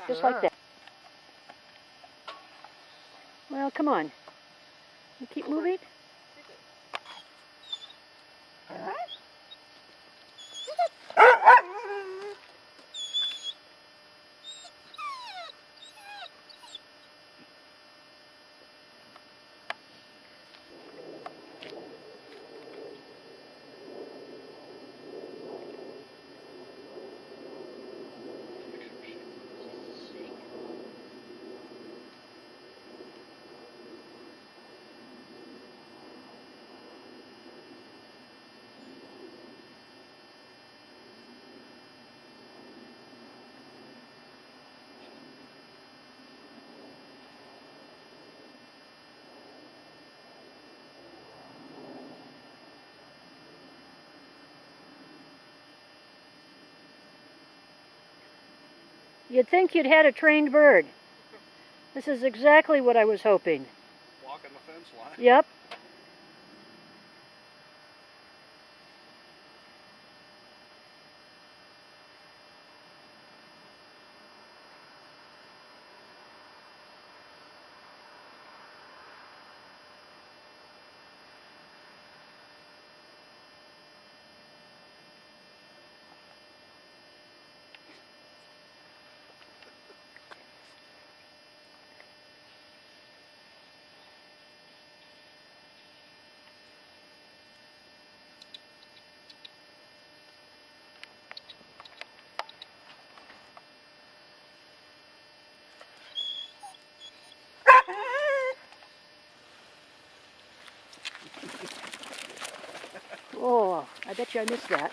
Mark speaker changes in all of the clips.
Speaker 1: Just like that. Well, come on. You keep moving. You'd think you'd had a trained bird. This is exactly what I was hoping.
Speaker 2: Walking the fence line.
Speaker 1: Yep. Oh, I bet you I missed that.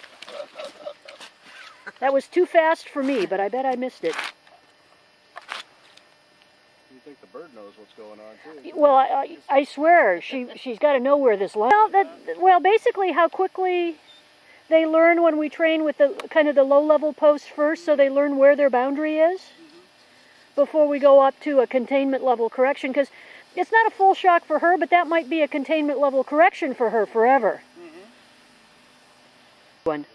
Speaker 1: That was too fast for me, but I bet I missed it.
Speaker 2: You think the bird knows what's going on too?
Speaker 1: Well, I swear she's got to know where this line. Well, basically how quickly they learn when we train with the kind of the low-level posts first, so they learn where their boundary is before we go up to a containment level correction. Because it's not a full shock for her, but that might be a containment level correction for her forever. One.